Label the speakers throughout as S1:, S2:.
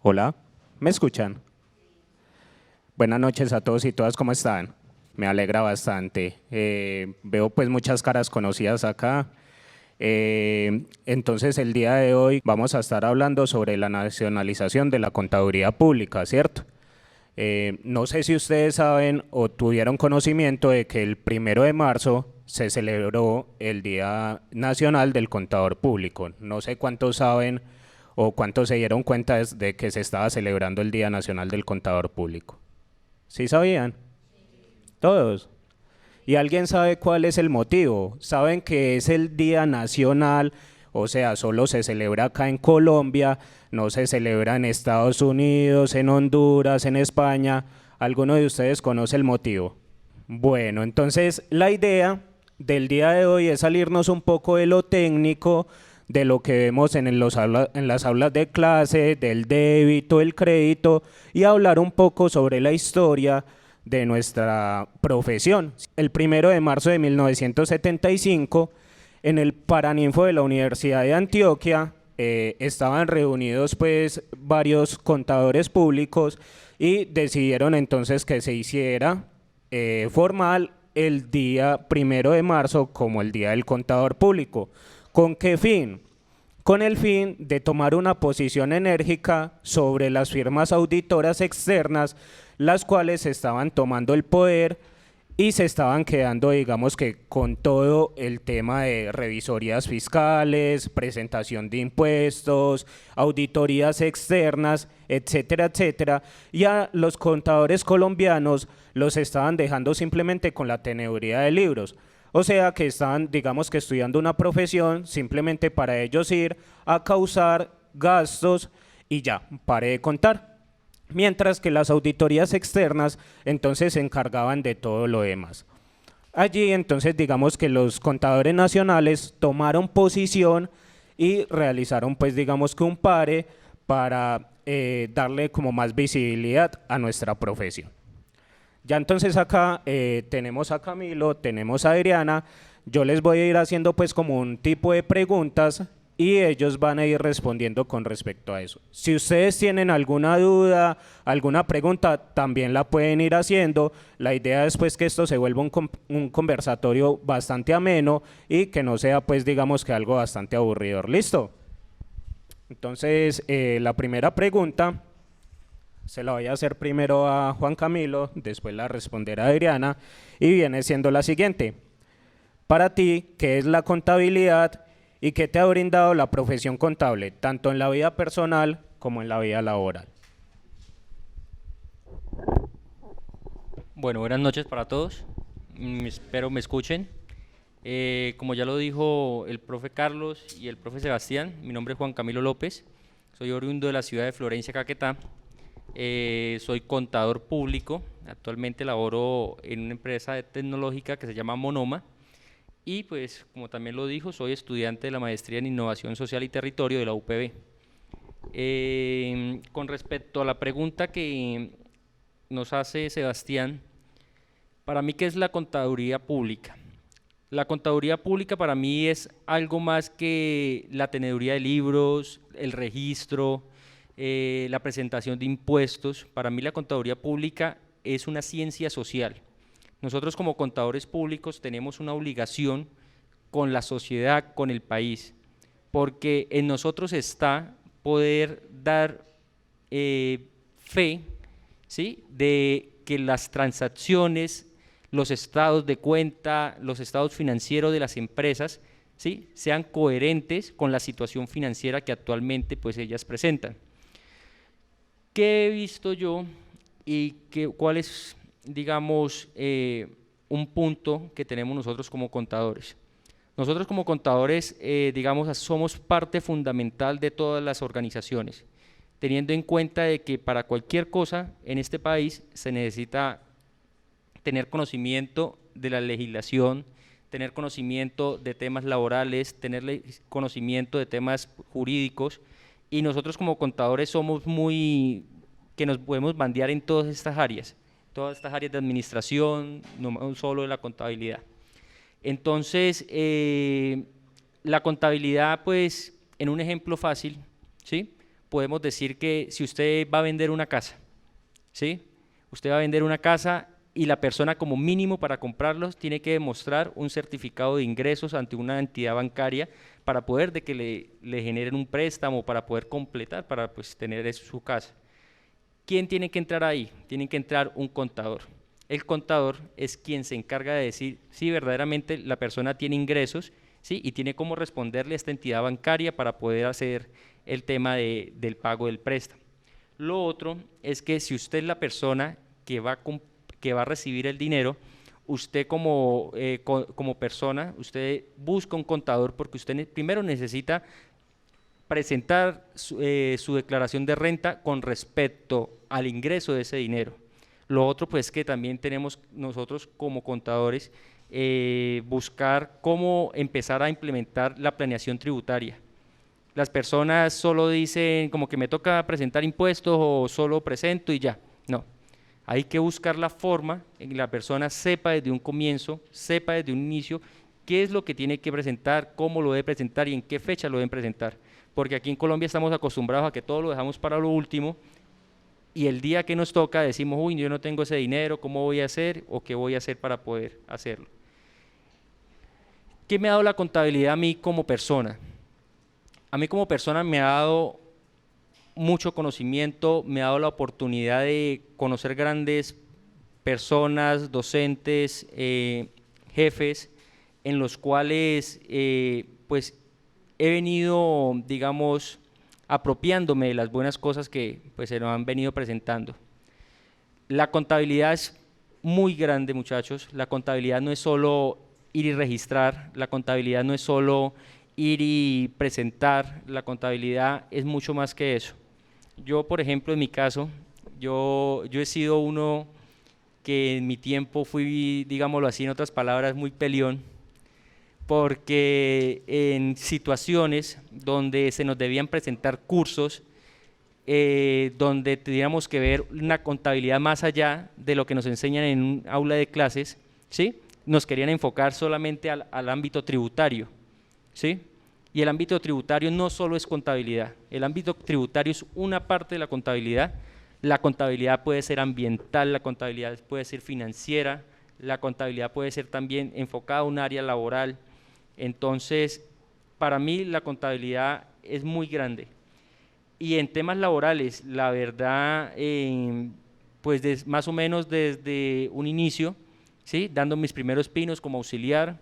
S1: Hola, ¿me escuchan? Buenas noches a todos y todas, ¿cómo están? Me alegra bastante. Veo pues muchas caras conocidas acá. Entonces el día de hoy vamos a estar hablando sobre la nacionalización de la contaduría pública, ¿cierto? No sé si ustedes saben o tuvieron conocimiento de que el 1 de marzo se celebró el Día Nacional del Contador Público. No sé cuántos saben o cuántos se dieron cuenta de que se estaba celebrando el Día Nacional del Contador Público. ¿Sí sabían? Todos. ¿Y alguien sabe cuál es el motivo? ¿Saben que es el Día Nacional? O sea, solo se celebra acá en Colombia, no se celebra en Estados Unidos, en Honduras, en España. ¿Alguno de ustedes conoce el motivo? Bueno, entonces la idea del día de hoy es salirnos un poco de lo técnico, de lo que vemos en las aulas de clase, del débito, el crédito, y hablar un poco sobre la historia de nuestra profesión. El 1 de marzo de 1975, en el Paraninfo de la Universidad de Antioquia, estaban reunidos pues varios contadores públicos y decidieron entonces que se hiciera formal el día 1 de marzo como el Día del Contador Público. ¿Con qué fin? Con el fin de tomar una posición enérgica sobre las firmas auditoras externas, las cuales estaban tomando el poder y se estaban quedando, digamos que con todo el tema de revisorías fiscales, presentación de impuestos, auditorías externas, etcétera, etcétera, y a los contadores colombianos los estaban dejando simplemente con la teneduría de libros. O sea que estaban, digamos que estudiando una profesión simplemente para ellos ir a causar gastos y ya, pare de contar. Mientras que las auditorías externas entonces se encargaban de todo lo demás. Allí entonces digamos que los contadores nacionales tomaron posición y realizaron pues digamos que un pare para darle como más visibilidad a nuestra profesión. Ya entonces acá tenemos a Camilo, tenemos a Adriana, yo les voy a ir haciendo pues como un tipo de preguntas y ellos van a ir respondiendo con respecto a eso. Si ustedes tienen alguna duda, alguna pregunta, también la pueden ir haciendo. La idea es pues que esto se vuelva un conversatorio bastante ameno y que no sea pues digamos que algo bastante aburridor. ¿Listo? Entonces la primera pregunta se la voy a hacer primero a Juan Camilo, después la responderá Adriana y viene siendo la siguiente. Para ti, ¿qué es la contabilidad y qué te ha brindado la profesión contable, tanto en la vida personal como en la vida laboral?
S2: Bueno, buenas noches para todos. Espero me escuchen. Como ya lo dijo el profe Carlos y el profe Sebastián, mi nombre es Juan Camilo López. Soy oriundo de la ciudad de Florencia, Caquetá. Soy contador público. Actualmente laboro en una empresa tecnológica que se llama Monoma. Y pues, como también lo dijo, soy estudiante de la maestría en Innovación Social y Territorio de la UPB. Con respecto a la pregunta que nos hace Sebastián, para mí, ¿qué es la contaduría pública? La contaduría pública para mí es algo más que la teneduría de libros, el registro, la presentación de impuestos. Para mí la contaduría pública es una ciencia social. Nosotros como contadores públicos tenemos una obligación con la sociedad, con el país, porque en nosotros está poder dar fe, ¿sí?, de que las transacciones, los estados de cuenta, los estados financieros de las empresas, ¿sí?, sean coherentes con la situación financiera que actualmente pues ellas presentan. ¿Qué he visto yo y cuál es, digamos, un punto que tenemos nosotros como contadores? Nosotros como contadores, digamos, somos parte fundamental de todas las organizaciones, teniendo en cuenta de que para cualquier cosa en este país se necesita tener conocimiento de la legislación, tener conocimiento de temas laborales, tener conocimiento de temas jurídicos, y nosotros como contadores somos muy, que nos podemos bandear en todas estas áreas de administración, no solo de la contabilidad. Entonces, la contabilidad, pues, en un ejemplo fácil, ¿sí?, podemos decir que si usted va a vender una casa, ¿sí? Usted va a vender una casa y la persona como mínimo para comprarlos tiene que demostrar un certificado de ingresos ante una entidad bancaria para poder de que le generen un préstamo, para poder completar, para pues tener eso, su casa. ¿Quién tiene que entrar ahí? Tiene que entrar un contador. El contador es quien se encarga de decir si verdaderamente la persona tiene ingresos, ¿sí? Y tiene cómo responderle a esta entidad bancaria para poder hacer el tema del pago del préstamo. Lo otro es que si usted es la persona que va a recibir el dinero, usted como persona, usted busca un contador porque usted primero necesita presentar su declaración de renta con respecto al ingreso de ese dinero. Lo otro pues que también tenemos nosotros como contadores buscar cómo empezar a implementar la planeación tributaria. Las personas solo dicen como que me toca presentar impuestos o solo presento y ya. No, hay que buscar la forma en que la persona sepa desde un comienzo, sepa desde un inicio qué es lo que tiene que presentar, cómo lo debe presentar y en qué fecha lo deben presentar. Porque aquí en Colombia estamos acostumbrados a que todo lo dejamos para lo último y el día que nos toca decimos, uy, yo no tengo ese dinero, ¿cómo voy a hacer o qué voy a hacer para poder hacerlo? ¿Qué me ha dado la contabilidad a mí como persona? A mí como persona me ha dado mucho conocimiento, me ha dado la oportunidad de conocer grandes personas, docentes, jefes, en los cuales pues he venido, digamos, apropiándome de las buenas cosas que pues se nos han venido presentando. La contabilidad es muy grande, muchachos. La contabilidad no es solo ir y registrar, la contabilidad no es solo ir y presentar, la contabilidad es mucho más que eso. Yo, por ejemplo, en mi caso, yo he sido uno que en mi tiempo fui, digámoslo así, en otras palabras, muy peleón, porque en situaciones donde se nos debían presentar cursos, donde tuviéramos que ver una contabilidad más allá de lo que nos enseñan en un aula de clases, ¿sí? Nos querían enfocar solamente al ámbito tributario, ¿sí? Y el ámbito tributario no solo es contabilidad, el ámbito tributario es una parte de la contabilidad. La contabilidad puede ser ambiental, la contabilidad puede ser financiera, la contabilidad puede ser también enfocada a un área laboral. Entonces, para mí la contabilidad es muy grande. Y en temas laborales, la verdad, pues más o menos desde un inicio, ¿sí? Dando mis primeros pinos como auxiliar,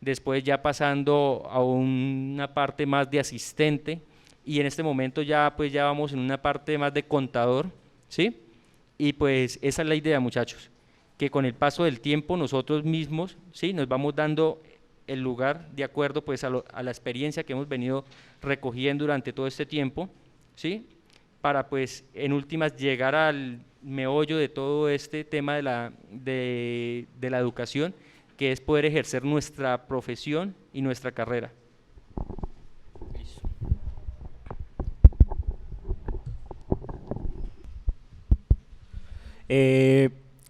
S2: después ya pasando a una parte más de asistente y en este momento ya pues ya vamos en una parte más de contador, ¿sí? Y pues esa es la idea, muchachos, que con el paso del tiempo nosotros mismos, ¿sí? Nos vamos dando el lugar de acuerdo pues a la experiencia que hemos venido recogiendo durante todo este tiempo, ¿sí? Para pues en últimas llegar al meollo de todo este tema de la educación, que es poder ejercer nuestra profesión y nuestra carrera.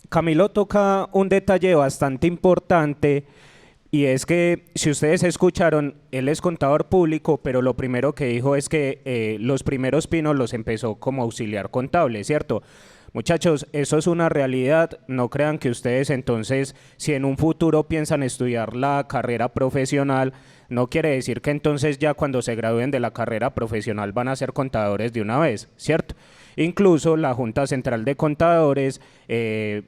S1: Camilo toca un detalle bastante importante y es que si ustedes escucharon, él es contador público, pero lo primero que dijo es que los primeros pinos los empezó como auxiliar contable, ¿cierto? Muchachos, eso es una realidad, no crean que ustedes entonces, si en un futuro piensan estudiar la carrera profesional, no quiere decir que entonces ya cuando se gradúen de la carrera profesional van a ser contadores de una vez, ¿cierto? Incluso la Junta Central de Contadores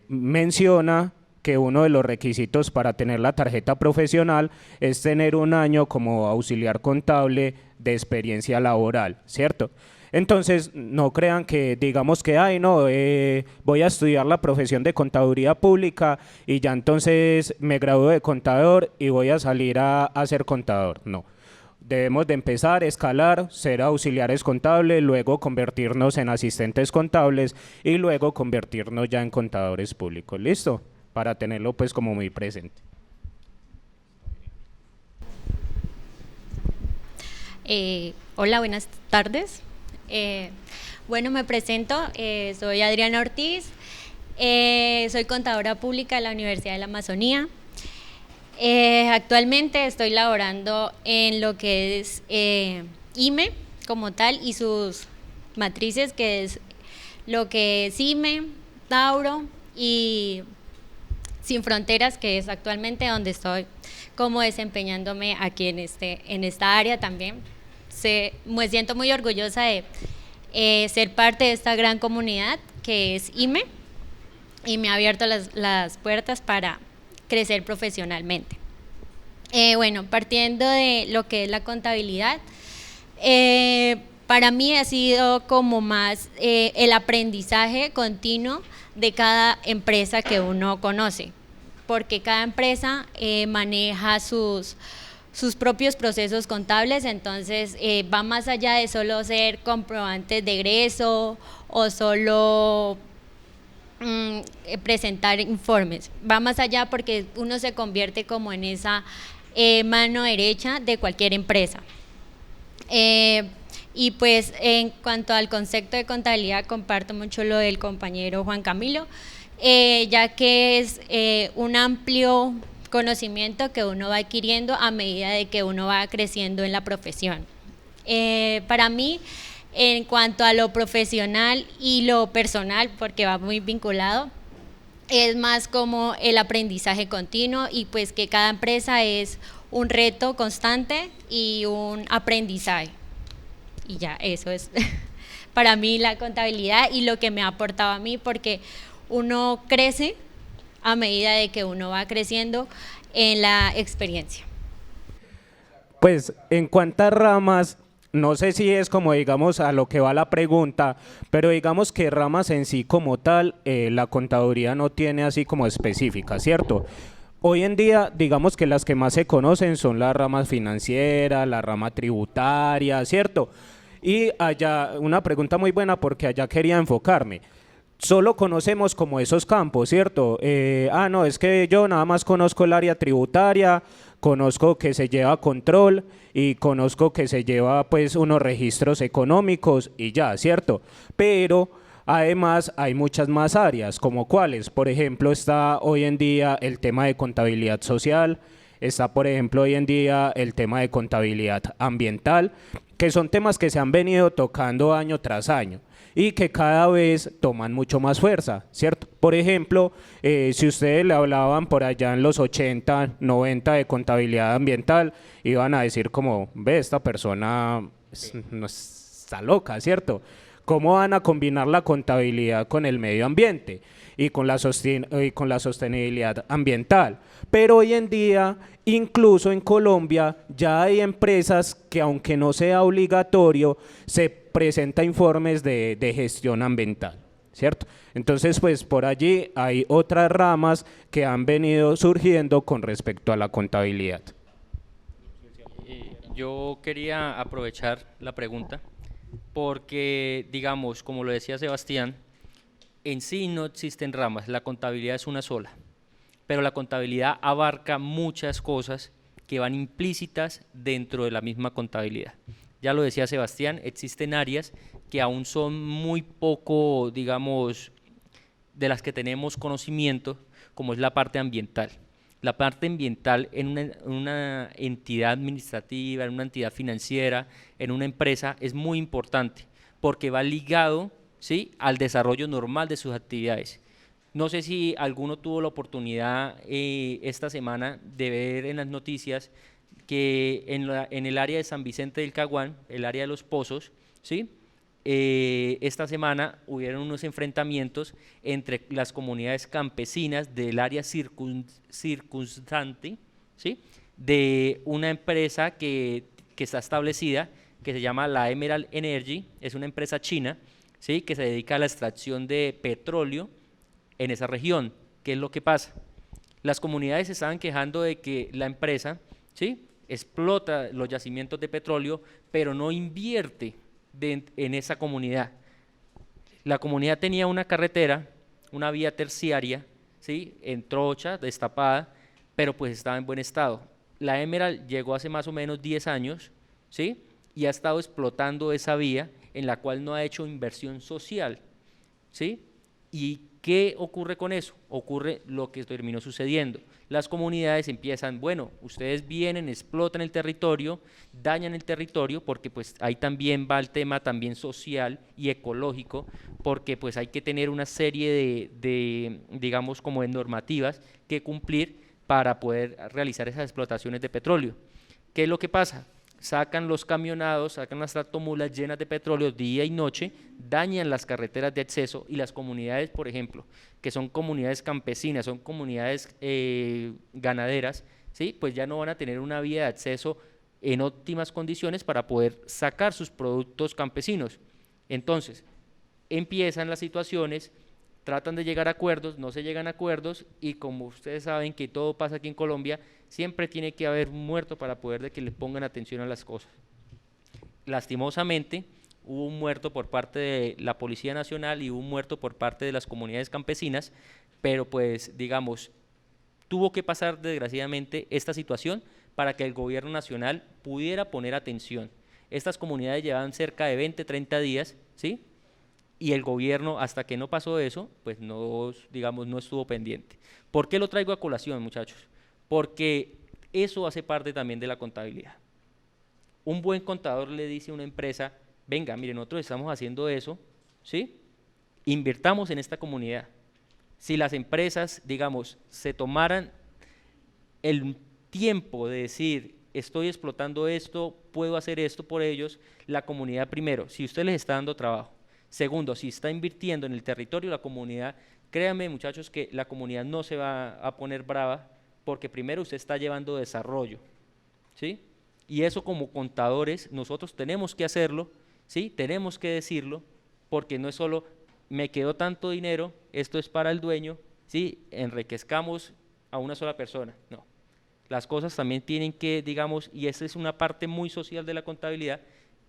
S1: menciona que uno de los requisitos para tener la tarjeta profesional es tener un año como auxiliar contable de experiencia laboral, ¿cierto? Entonces, no crean que digamos que, ay, no, voy a estudiar la profesión de contaduría pública y ya entonces me gradúo de contador y voy a salir a ser contador. No. Debemos de empezar a escalar, ser auxiliares contables, luego convertirnos en asistentes contables y luego convertirnos ya en contadores públicos. ¿Listo? Para tenerlo pues como muy presente.
S3: Hola, buenas tardes. Bueno, me presento, soy Adriana Ortiz, soy contadora pública de la Universidad de la Amazonía. Actualmente estoy laborando en lo que es IME como tal y sus matrices, que es lo que es IME, Tauro y Sin Fronteras, que es actualmente donde estoy como desempeñándome aquí en esta área también. Me siento muy orgullosa de ser parte de esta gran comunidad que es IME, y me ha abierto las puertas para crecer profesionalmente. Bueno, partiendo de lo que es la contabilidad, para mí ha sido como más el aprendizaje continuo de cada empresa que uno conoce, porque cada empresa maneja sus propios procesos contables, entonces va más allá de solo ser comprobantes de egreso o solo presentar informes, va más allá porque uno se convierte como en esa mano derecha de cualquier empresa. Y pues en cuanto al concepto de contabilidad, comparto mucho lo del compañero Juan Camilo, ya que es un amplio conocimiento que uno va adquiriendo a medida de que uno va creciendo en la profesión. Para mí, en cuanto a lo profesional y lo personal, porque va muy vinculado, es más como el aprendizaje continuo, y pues que cada empresa es un reto constante y un aprendizaje. Y ya, eso es para mí la contabilidad y lo que me ha aportado a mí, porque uno crece a medida de que uno va creciendo en la experiencia.
S1: Pues en cuántas ramas, no sé si es como digamos a lo que va la pregunta, pero digamos que ramas en sí como tal, la contaduría no tiene así como específica, ¿cierto? Hoy en día, digamos que las que más se conocen son las ramas financieras, la rama tributaria, ¿cierto? Y allá, una pregunta muy buena porque allá quería enfocarme. Solo conocemos como esos campos, ¿cierto? No, es que yo nada más conozco el área tributaria, conozco que se lleva control y conozco que se lleva pues unos registros económicos y ya, ¿cierto? Pero además hay muchas más áreas, como cuáles. Por ejemplo, está hoy en día el tema de contabilidad social, está por ejemplo hoy en día el tema de contabilidad ambiental, que son temas que se han venido tocando año tras año y que cada vez toman mucho más fuerza, ¿cierto? Por ejemplo, si ustedes le hablaban por allá en los 80, 90 de contabilidad ambiental, iban a decir como, ve, esta persona no está loca, ¿cierto? ¿Cómo van a combinar la contabilidad con el medio ambiente y con la sostenibilidad ambiental? Pero hoy en día, incluso en Colombia, ya hay empresas que, aunque no sea obligatorio, se presenta informes de gestión ambiental, ¿cierto? Entonces, pues por allí hay otras ramas que han venido surgiendo con respecto a la contabilidad.
S2: Yo quería aprovechar la pregunta porque, digamos, como lo decía Sebastián, en sí no existen ramas, la contabilidad es una sola, pero la contabilidad abarca muchas cosas que van implícitas dentro de la misma contabilidad. Ya lo decía Sebastián, existen áreas que aún son muy poco, digamos, de las que tenemos conocimiento, como es la parte ambiental. La parte ambiental en una entidad administrativa, en una entidad financiera, en una empresa, es muy importante porque va ligado, ¿sí?, al desarrollo normal de sus actividades. No sé si alguno tuvo la oportunidad esta semana de ver en las noticias que en el área de San Vicente del Caguán, el área de los pozos, ¿sí?, esta semana hubieron unos enfrentamientos entre las comunidades campesinas del área circunstante, ¿sí?, de una empresa que está establecida, que se llama la Emerald Energy, es una empresa china, ¿sí?, que se dedica a la extracción de petróleo en esa región. ¿Qué es lo que pasa? Las comunidades se estaban quejando de que la empresa, ¿sí?, explota los yacimientos de petróleo, pero no invierte en esa comunidad. La comunidad tenía una carretera, una vía terciaria, ¿sí?, en trocha, destapada, pero pues estaba en buen estado. La Emerald llegó hace más o menos 10 años, ¿sí?, y ha estado explotando esa vía en la cual no ha hecho inversión social, ¿sí? Y ¿Qué ocurre con eso? Ocurre lo que terminó sucediendo. Las comunidades empiezan, bueno, ustedes vienen, explotan el territorio, dañan el territorio, porque pues ahí también va el tema también social y ecológico, porque pues hay que tener una serie digamos, como de normativas que cumplir para poder realizar esas explotaciones de petróleo. ¿Qué es lo que pasa? Sacan los camionados, sacan las tractomulas llenas de petróleo día y noche, dañan las carreteras de acceso y las comunidades, por ejemplo, que son comunidades campesinas, son comunidades ganaderas, ¿sí? Pues ya no van a tener una vía de acceso en óptimas condiciones para poder sacar sus productos campesinos. Entonces, empiezan las situaciones, tratan de llegar a acuerdos, no se llegan a acuerdos y como ustedes saben que todo pasa aquí en Colombia, siempre tiene que haber un muerto para poder de que le pongan atención a las cosas. Lastimosamente, hubo un muerto por parte de la Policía Nacional y hubo un muerto por parte de las comunidades campesinas, pero pues digamos, tuvo que pasar desgraciadamente esta situación para que el gobierno nacional pudiera poner atención. Estas comunidades llevaban cerca de 20, 30 días, ¿sí? Y el gobierno, hasta que no pasó eso, pues no, digamos, no estuvo pendiente. ¿Por qué lo traigo a colación, muchachos? Porque eso hace parte también de la contabilidad. Un buen contador le dice a una empresa, venga, mire, nosotros estamos haciendo eso, ¿sí? Invirtamos en esta comunidad. Si las empresas, digamos, se tomaran el tiempo de decir, estoy explotando esto, puedo hacer esto por ellos, la comunidad primero, si usted les está dando trabajo, segundo, si está invirtiendo en el territorio, la comunidad, créanme muchachos que la comunidad no se va a poner brava, porque primero usted está llevando desarrollo, ¿sí? Y eso como contadores nosotros tenemos que hacerlo, ¿sí? Tenemos que decirlo, porque no es solo me quedó tanto dinero, esto es para el dueño, ¿sí? Enriquezcamos a una sola persona, no. Las cosas también tienen que, digamos, y esa es una parte muy social de la contabilidad,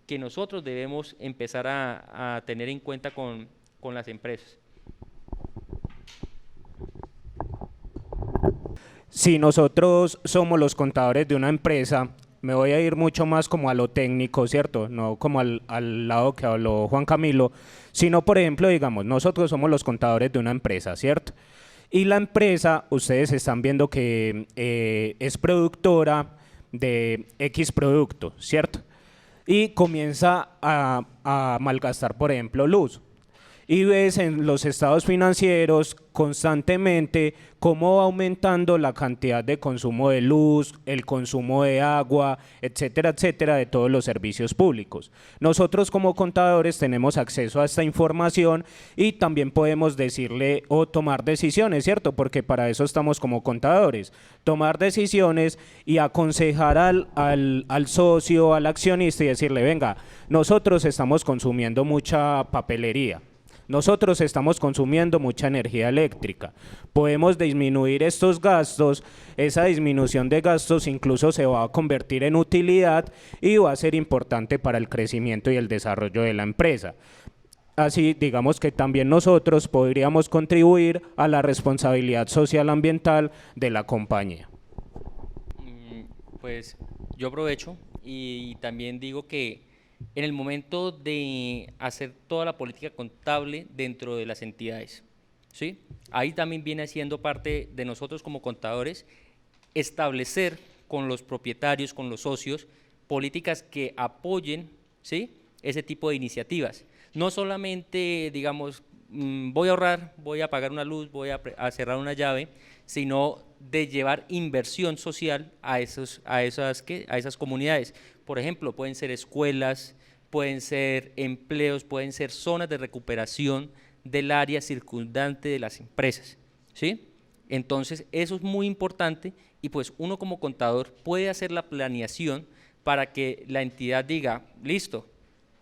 S2: que nosotros debemos empezar a tener en cuenta con las empresas.
S1: Si nosotros somos los contadores de una empresa, me voy a ir mucho más como a lo técnico, ¿cierto? No como al lado que habló Juan Camilo, sino, por ejemplo, digamos, nosotros somos los contadores de una empresa, ¿cierto? Y la empresa, ustedes están viendo que es productora de X producto, ¿cierto? Y comienza a malgastar, por ejemplo, luz. Y ves en los estados financieros constantemente cómo va aumentando la cantidad de consumo de luz, el consumo de agua, etcétera, etcétera, de todos los servicios públicos. Nosotros como contadores tenemos acceso a esta información y también podemos decirle o tomar decisiones, ¿cierto? Porque para eso estamos como contadores, tomar decisiones y aconsejar al socio, al accionista y decirle, venga, nosotros estamos consumiendo mucha papelería. Nosotros estamos consumiendo mucha energía eléctrica, podemos disminuir estos gastos, esa disminución de gastos incluso se va a convertir en utilidad y va a ser importante para el crecimiento y el desarrollo de la empresa. Así, digamos que también nosotros podríamos contribuir a la responsabilidad social ambiental de la compañía.
S2: Pues yo aprovecho y también digo que en el momento de hacer toda la política contable dentro de las entidades, ¿sí? Ahí también viene siendo parte de nosotros como contadores establecer con los propietarios, con los socios, políticas que apoyen, ¿sí?, ese tipo de iniciativas. No solamente, digamos, voy a ahorrar, voy a pagar una luz, voy a cerrar una llave, sino de llevar inversión social a esas comunidades. Por ejemplo, pueden ser escuelas, pueden ser empleos, pueden ser zonas de recuperación del área circundante de las empresas, ¿sí? Entonces, eso es muy importante y pues uno como contador puede hacer la planeación para que la entidad diga, listo,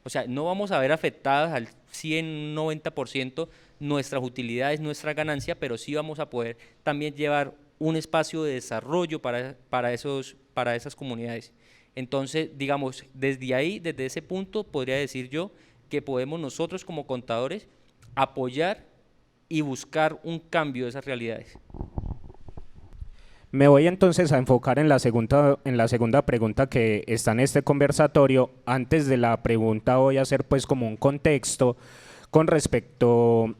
S2: o sea, no vamos a ver afectadas al 100, 90% nuestras utilidades, nuestra ganancia, pero sí vamos a poder también llevar un espacio de desarrollo para esas comunidades. Entonces, digamos, desde ahí, desde ese punto, podría decir yo que podemos nosotros como contadores apoyar y buscar un cambio de esas realidades.
S1: Me voy entonces a enfocar en la segunda pregunta que está en este conversatorio. Antes de la pregunta voy a hacer pues como un contexto con respecto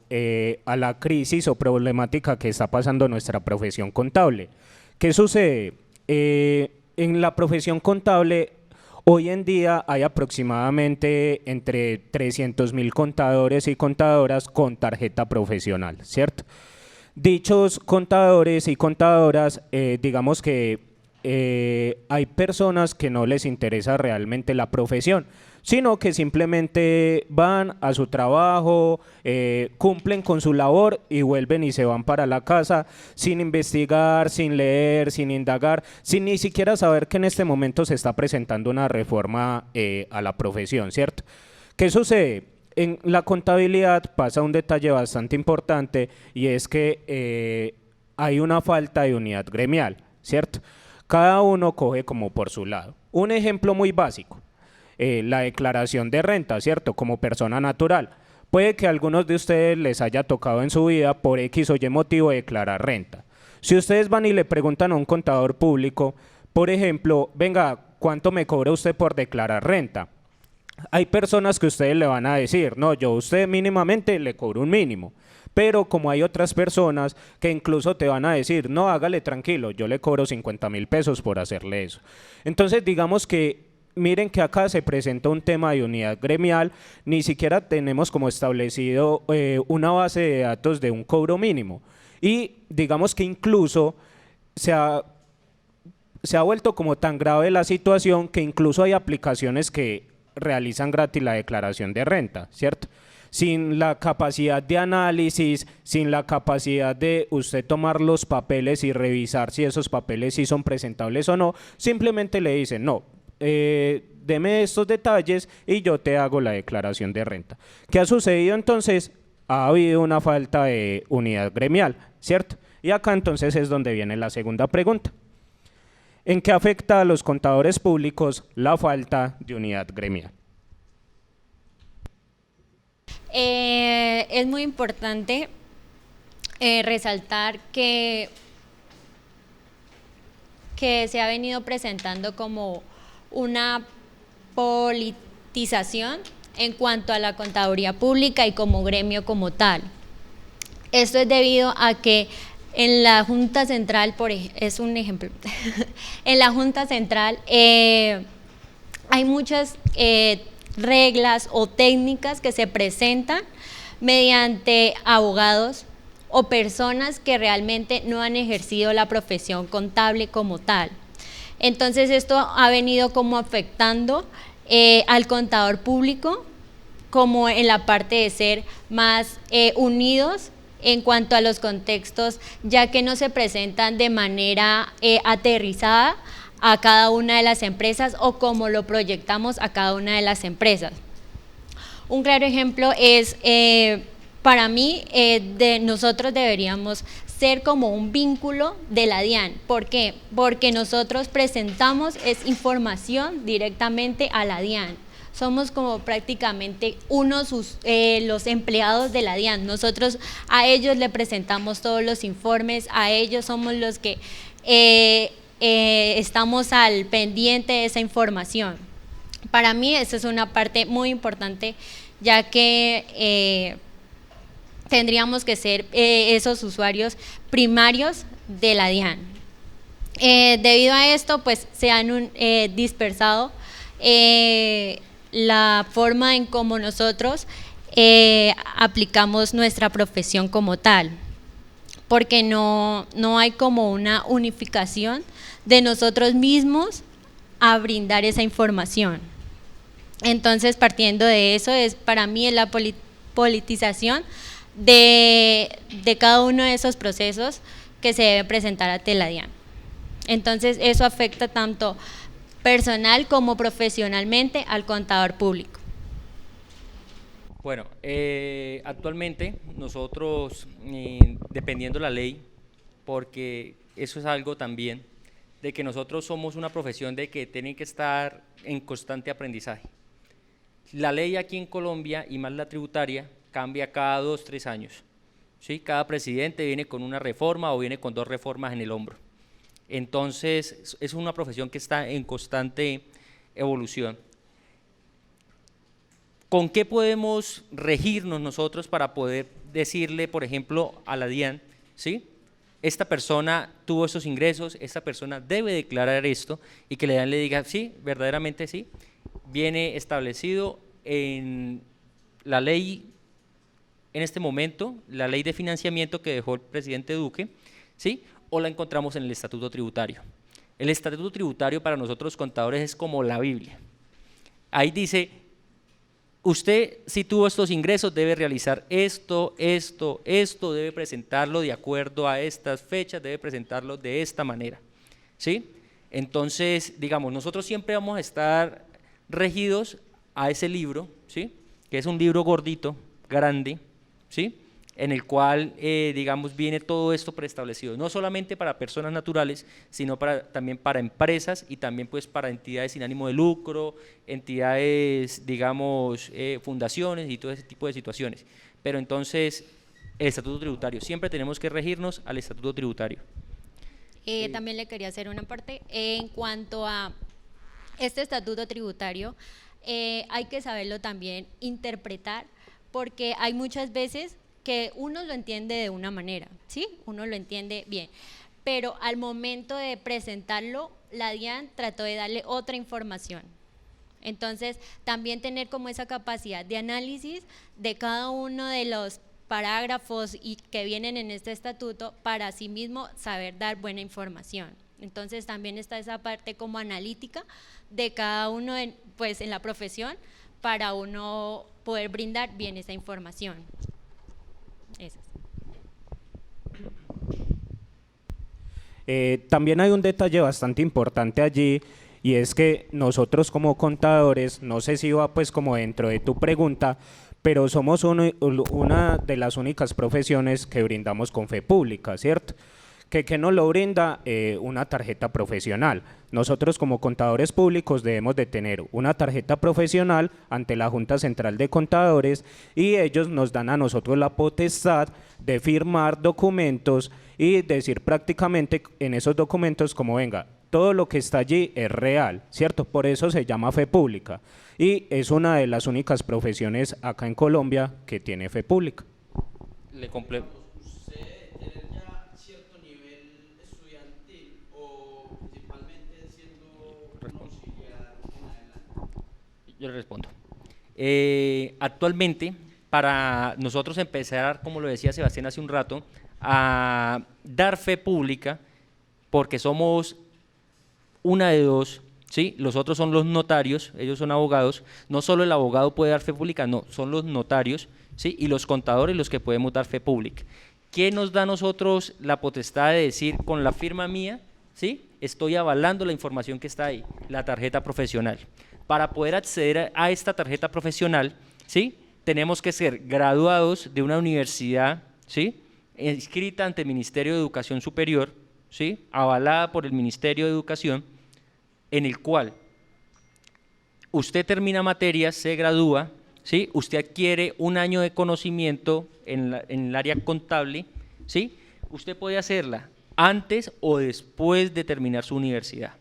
S1: a la crisis o problemática que está pasando nuestra profesión contable. ¿Qué sucede? En la profesión contable hoy en día hay aproximadamente entre 300.000 contadores y contadoras con tarjeta profesional, ¿cierto? Dichos contadores y contadoras, digamos que hay personas que no les interesa realmente la profesión, sino que simplemente van a su trabajo, cumplen con su labor y vuelven y se van para la casa sin investigar, sin leer, sin indagar, sin ni siquiera saber que en este momento se está presentando una reforma a la profesión, ¿cierto? ¿Qué sucede? En la contabilidad pasa un detalle bastante importante y es que hay una falta de unidad gremial, ¿cierto? Cada uno coge como por su lado. Un ejemplo muy básico. La declaración de renta, ¿cierto? Como persona natural. Puede que a algunos de ustedes les haya tocado en su vida por X o Y motivo declarar renta. Si ustedes van y le preguntan a un contador público, por ejemplo, venga, ¿cuánto me cobra usted por declarar renta? Hay personas que ustedes le van a decir, no, yo a usted mínimamente le cobro un mínimo. Pero como hay otras personas que incluso te van a decir, no, hágale tranquilo, yo le cobro 50.000 pesos por hacerle eso. Entonces, digamos que miren que acá se presenta un tema de unidad gremial, ni siquiera tenemos como establecido una base de datos de un cobro mínimo y digamos que incluso se ha vuelto como tan grave la situación que incluso hay aplicaciones que realizan gratis la declaración de renta, ¿cierto? Sin la capacidad de análisis, sin la capacidad de usted tomar los papeles y revisar si esos papeles sí son presentables o no, simplemente le dicen, no, deme estos detalles y yo te hago la declaración de renta. ¿Qué ha sucedido entonces? Ha habido una falta de unidad gremial, ¿cierto? Y acá entonces es donde viene la segunda pregunta. ¿En qué afecta a los contadores públicos la falta de unidad gremial?
S3: Es muy importante resaltar que se ha venido presentando como una politización en cuanto a la contaduría pública y como gremio como tal. Esto es debido a que en la Junta Central, es un ejemplo, en la Junta Central hay muchas reglas o técnicas que se presentan mediante abogados o personas que realmente no han ejercido la profesión contable como tal. Entonces esto ha venido como afectando al contador público como en la parte de ser más unidos en cuanto a los contextos, ya que no se presentan de manera aterrizada a cada una de las empresas o como lo proyectamos a cada una de las empresas. Un claro ejemplo es, para mí, nosotros deberíamos ser como un vínculo de la DIAN. ¿Por qué? Porque nosotros presentamos información directamente a la DIAN. Somos como prácticamente los empleados de la DIAN. Nosotros a ellos le presentamos todos los informes, a ellos somos los que estamos al pendiente de esa información. Para mí esa es una parte muy importante, ya que tendríamos que ser esos usuarios primarios de la DIAN. Debido a esto, pues se han dispersado la forma en cómo nosotros aplicamos nuestra profesión como tal, porque no hay como una unificación de nosotros mismos a brindar esa información. Entonces, partiendo de eso, para mí es la politización de cada uno de esos procesos que se debe presentar ante la DIAN. Entonces, eso afecta tanto personal como profesionalmente al contador público.
S2: Bueno, actualmente nosotros, dependiendo de la ley, porque eso es algo también, de que nosotros somos una profesión de que tienen que estar en constante aprendizaje. La ley aquí en Colombia, y más la tributaria, cambia cada 2, 3 años. ¿Sí? Cada presidente viene con una reforma o viene con 2 reformas en el hombro. Entonces, es una profesión que está en constante evolución. ¿Con qué podemos regirnos nosotros para poder decirle, por ejemplo, a la DIAN, ¿sí? Esta persona tuvo estos ingresos, esta persona debe declarar esto, y que la DIAN le diga, sí, verdaderamente sí, viene establecido en la ley, en este momento, la ley de financiamiento que dejó el presidente Duque, ¿sí? O la encontramos en el estatuto tributario. El estatuto tributario para nosotros contadores es como la Biblia. Ahí dice, usted si tuvo estos ingresos debe realizar esto, debe presentarlo de acuerdo a estas fechas, debe presentarlo de esta manera, ¿sí? Entonces, digamos, nosotros siempre vamos a estar regidos a ese libro, ¿sí? Que es un libro gordito, grande, ¿sí? En el cual, digamos, viene todo esto preestablecido, no solamente para personas naturales, sino también para empresas y también pues para entidades sin ánimo de lucro, entidades, digamos, fundaciones y todo ese tipo de situaciones. Pero entonces, el estatuto tributario, siempre tenemos que regirnos al estatuto tributario.
S3: También le quería hacer una parte en cuanto a este estatuto tributario, hay que saberlo también interpretar, porque hay muchas veces que uno lo entiende de una manera, ¿sí? Uno lo entiende bien, pero al momento de presentarlo, la DIAN trató de darle otra información. Entonces, también tener como esa capacidad de análisis de cada uno de los parágrafos y que vienen en este estatuto para así mismo saber dar buena información. Entonces, también está esa parte como analítica de cada uno pues, en la profesión para uno poder brindar bien esa información. Esas.
S1: También hay un detalle bastante importante allí, y es que nosotros como contadores, no sé si va pues como dentro de tu pregunta, pero somos una de las únicas profesiones que brindamos con fe pública, ¿cierto? ¿Qué nos lo brinda? Una tarjeta profesional. Nosotros como contadores públicos debemos de tener una tarjeta profesional ante la Junta Central de Contadores, y ellos nos dan a nosotros la potestad de firmar documentos y decir prácticamente en esos documentos como venga, todo lo que está allí es real, ¿cierto? Por eso se llama fe pública, y es una de las únicas profesiones acá en Colombia que tiene fe pública.
S2: Le complemento. Yo le respondo. Actualmente, para nosotros empezar, como lo decía Sebastián hace un rato, a dar fe pública, porque somos una de dos, ¿sí? Los otros son los notarios, ellos son abogados. No solo el abogado puede dar fe pública, no, son los notarios, ¿sí? Y los contadores los que podemos dar fe pública. ¿Qué nos da a nosotros la potestad de decir con la firma mía, ¿sí? Estoy avalando la información que está ahí, la tarjeta profesional? Para poder acceder a esta tarjeta profesional, ¿sí? Tenemos que ser graduados de una universidad, ¿sí? Inscrita ante el Ministerio de Educación Superior, ¿sí? Avalada por el Ministerio de Educación, en el cual usted termina materias, se gradúa, ¿sí? Usted adquiere un año de conocimiento en el área contable, ¿sí? Usted puede hacerla antes o después de terminar su universidad,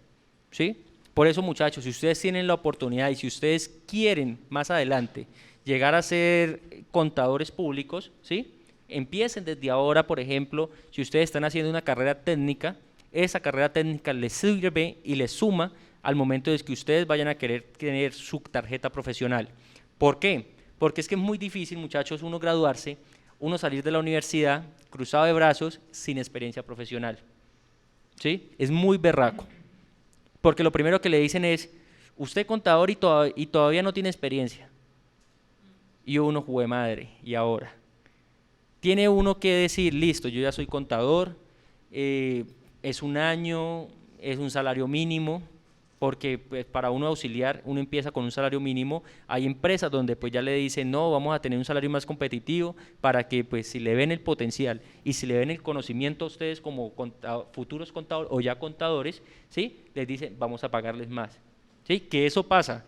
S2: ¿sí? Por eso, muchachos, si ustedes tienen la oportunidad y si ustedes quieren más adelante llegar a ser contadores públicos, ¿sí? Empiecen desde ahora, por ejemplo, si ustedes están haciendo una carrera técnica, esa carrera técnica les sirve y les suma al momento de que ustedes vayan a querer tener su tarjeta profesional. ¿Por qué? Porque es que es muy difícil, muchachos, uno graduarse, uno salir de la universidad cruzado de brazos sin experiencia profesional, ¿sí? Es muy berraco. Porque lo primero que le dicen es, usted contador y todavía no tiene experiencia. Y uno, jue madre, ¿y ahora? Tiene uno que decir, listo, yo ya soy contador, es un año, es un salario mínimo, porque pues, para uno auxiliar, uno empieza con un salario mínimo. Hay empresas donde pues ya le dicen, no, vamos a tener un salario más competitivo, para que pues si le ven el potencial y si le ven el conocimiento a ustedes como futuros contadores o ya contadores, ¿sí? Les dicen, vamos a pagarles más, ¿sí? Que eso pasa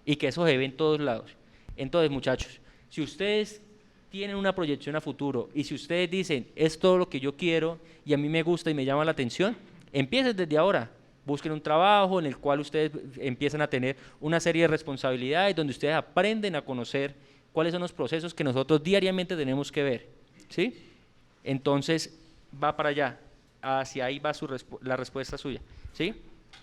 S2: y que eso se ve en todos lados. Entonces, muchachos, si ustedes tienen una proyección a futuro y si ustedes dicen, es todo lo que yo quiero y a mí me gusta y me llama la atención, empiecen desde ahora. busquen un trabajo en el cual ustedes empiezan a tener una serie de responsabilidades, donde ustedes aprenden a conocer cuáles son los procesos que nosotros diariamente tenemos que ver, ¿sí? Entonces, va para allá, hacia ahí va la respuesta suya, ¿sí?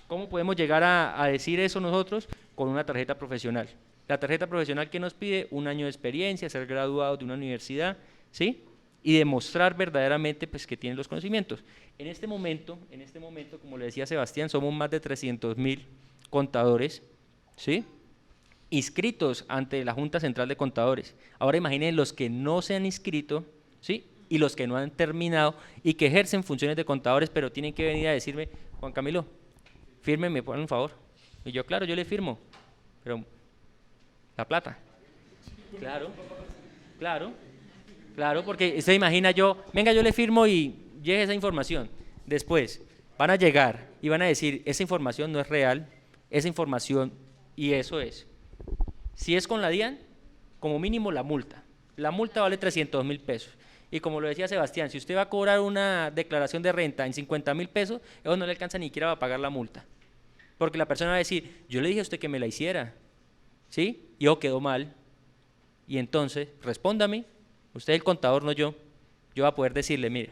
S2: ¿Cómo podemos llegar a decir eso nosotros? Con una tarjeta profesional. La tarjeta profesional que nos pide 1 año de experiencia, ser graduado de una universidad, ¿sí? Y demostrar verdaderamente pues, que tienen los conocimientos. En este momento, como le decía Sebastián, somos más de 300.000 contadores, ¿sí? Inscritos ante la Junta Central de Contadores. Ahora imaginen los que no se han inscrito, ¿sí? Y los que no han terminado y que ejercen funciones de contadores, pero tienen que venir a decirme, Juan Camilo, fírmeme, por un favor. Y yo, claro, yo le firmo, pero la plata. Claro, porque usted imagina venga, yo le firmo y llegue esa información. Después van a llegar y van a decir, esa información no es real, esa información, y eso es. Si es con la DIAN, como mínimo la multa. La multa vale 300.000 pesos. Y como lo decía Sebastián, si usted va a cobrar una declaración de renta en 50.000 pesos, eso no le alcanza ni siquiera a pagar la multa. Porque la persona va a decir, yo le dije a usted que me la hiciera, ¿sí? Y yo quedó mal. Y entonces, respóndame, usted es el contador, no yo. Yo voy a poder decirle, mire,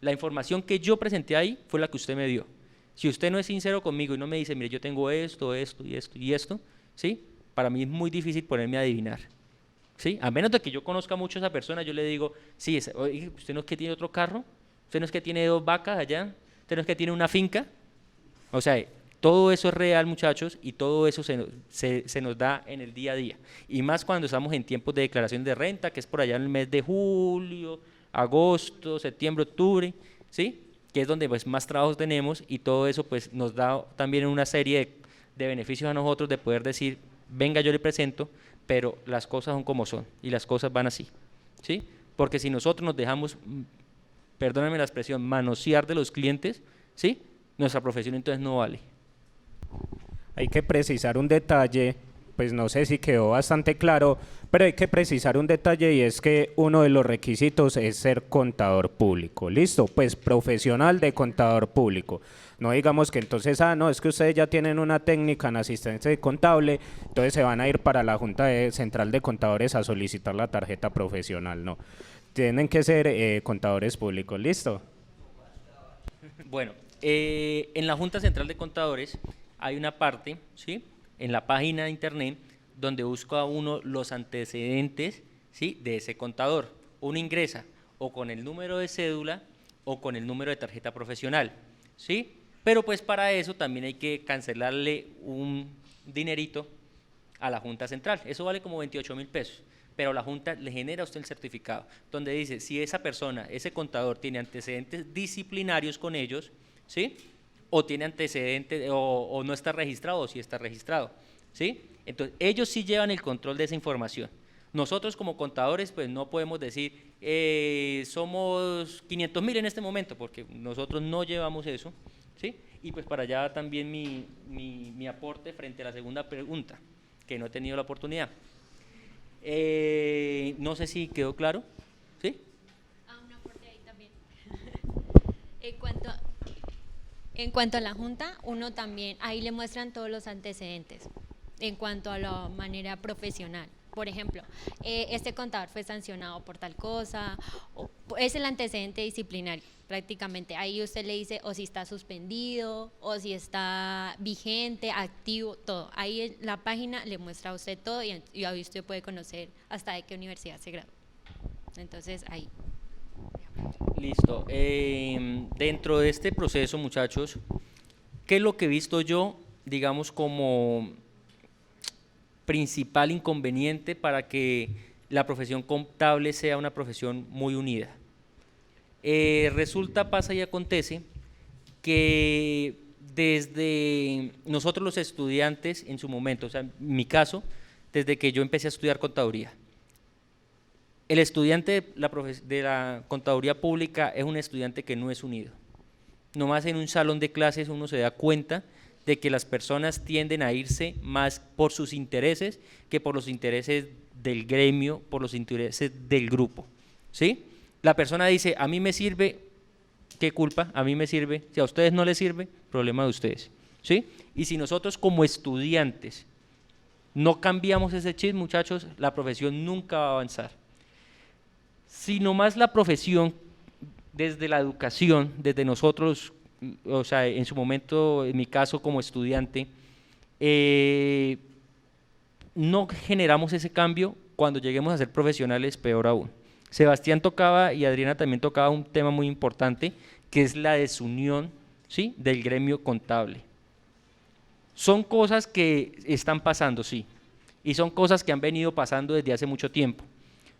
S2: la información que yo presenté ahí fue la que usted me dio. Si usted no es sincero conmigo y no me dice, mire, yo tengo esto, esto y esto y esto, ¿sí? Para mí es muy difícil ponerme a adivinar. ¿Sí? A menos de que yo conozca mucho a esa persona, yo le digo, sí, oye, ¿usted no es que tiene otro carro? ¿Usted no es que tiene 2 vacas allá? ¿Usted no es que tiene una finca? O sea, todo eso es real, muchachos, y todo eso se nos da en el día a día. Y más cuando estamos en tiempos de declaración de renta, que es por allá en el mes de julio, agosto, septiembre, octubre, ¿sí? Que es donde pues, más trabajos tenemos, y todo eso pues, nos da también una serie de beneficios a nosotros de poder decir, venga, yo le presento, pero las cosas son como son y las cosas van así, ¿sí? Porque si nosotros nos dejamos, perdónenme la expresión, manosear de los clientes, ¿sí? Nuestra profesión entonces no vale.
S1: Hay que precisar un detalle, pues no sé si quedó bastante claro, pero hay que precisar un detalle, y es que uno de los requisitos es ser contador público, ¿listo? Pues profesional de contador público. No digamos que entonces, no, es que ustedes ya tienen una técnica en asistencia contable, entonces se van a ir para la Junta Central de Contadores a solicitar la tarjeta profesional, no. Tienen que ser contadores públicos, ¿listo?
S2: Bueno, en la Junta Central de Contadores hay una parte, ¿sí? En la página de internet, donde busca uno los antecedentes, ¿sí? De ese contador. Uno ingresa o con el número de cédula o con el número de tarjeta profesional, ¿sí? Pero pues para eso también hay que cancelarle un dinerito a la Junta Central. Eso vale como 28.000 pesos, pero la Junta le genera a usted el certificado, donde dice si esa persona, ese contador, tiene antecedentes disciplinarios con ellos, ¿sí? O tiene antecedentes, o no está registrado, o sí está registrado, ¿sí? Entonces, ellos sí llevan el control de esa información. Nosotros como contadores, pues no podemos decir, somos 500.000 en este momento, porque nosotros no llevamos eso, ¿sí? Y pues para allá también mi aporte frente a la segunda pregunta, que no he tenido la oportunidad. No sé si quedó claro, ¿sí?
S3: Un aporte ahí también. En cuanto a la Junta, uno también, ahí le muestran todos los antecedentes en cuanto a la manera profesional. Por ejemplo, este contador fue sancionado por tal cosa, es el antecedente disciplinario prácticamente. Ahí usted le dice o si está suspendido, o si está vigente, activo, todo. Ahí la página le muestra a usted todo, y ahí usted puede conocer hasta de qué universidad se graduó. Entonces, ahí.
S2: Listo. Dentro de este proceso, muchachos, ¿qué es lo que he visto yo, digamos, como principal inconveniente para que la profesión contable sea una profesión muy unida? Resulta, pasa y acontece que desde nosotros los estudiantes en su momento, o sea, en mi caso, desde que yo empecé a estudiar contaduría, el estudiante de la contaduría pública es un estudiante que no es unido. Nomás en un salón de clases uno se da cuenta de que las personas tienden a irse más por sus intereses que por los intereses del gremio, por los intereses del grupo, ¿sí? La persona dice, a mí me sirve, ¿qué culpa? A mí me sirve. Si a ustedes no les sirve, problema de ustedes, ¿sí? Y si nosotros como estudiantes no cambiamos ese chip, muchachos, la profesión nunca va a avanzar. Si nomás la profesión, desde la educación, desde nosotros, o sea, en su momento, en mi caso como estudiante, no generamos ese cambio, cuando lleguemos a ser profesionales, peor aún. Sebastián tocaba y Adriana también tocaba un tema muy importante, que es la desunión, ¿sí?, del gremio contable. Son cosas que están pasando, sí, y son cosas que han venido pasando desde hace mucho tiempo.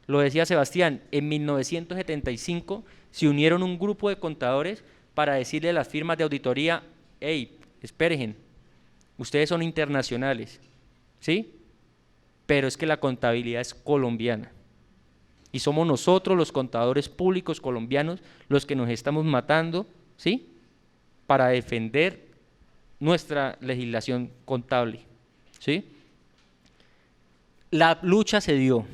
S2: Lo decía Sebastián, en 1975 se unieron un grupo de contadores para decirle a las firmas de auditoría: hey, esperen, ustedes son internacionales, ¿sí?, pero es que la contabilidad es colombiana. Y somos nosotros, los contadores públicos colombianos, los que nos estamos matando, ¿sí?, para defender nuestra legislación contable, ¿sí? La lucha se dio.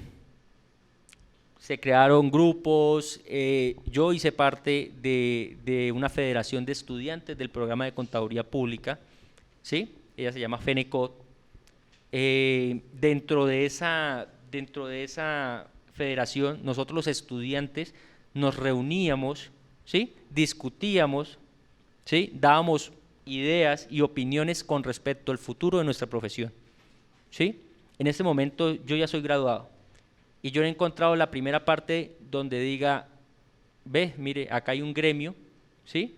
S2: Se crearon grupos, yo hice parte de una federación de estudiantes del programa de contaduría pública, ¿sí? Ella se llama FENECOT. Dentro de esa federación, nosotros los estudiantes nos reuníamos, ¿sí?, discutíamos, ¿sí?, dábamos ideas y opiniones con respecto al futuro de nuestra profesión, ¿sí? En este momento yo ya soy graduado y yo he encontrado la primera parte donde diga: ve, mire, acá hay un gremio, ¿sí?,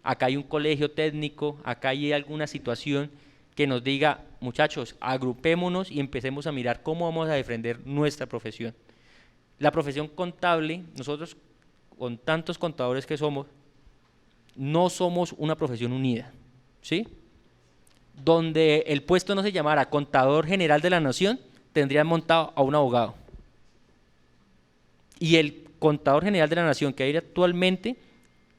S2: acá hay un colegio técnico, acá hay alguna situación que nos diga: muchachos, agrupémonos y empecemos a mirar cómo vamos a defender nuestra profesión. La profesión contable, nosotros con tantos contadores que somos, no somos una profesión unida, ¿sí? Donde el puesto no se llamara contador general de la nación, tendrían montado a un abogado. Y el contador general de la nación que hay actualmente,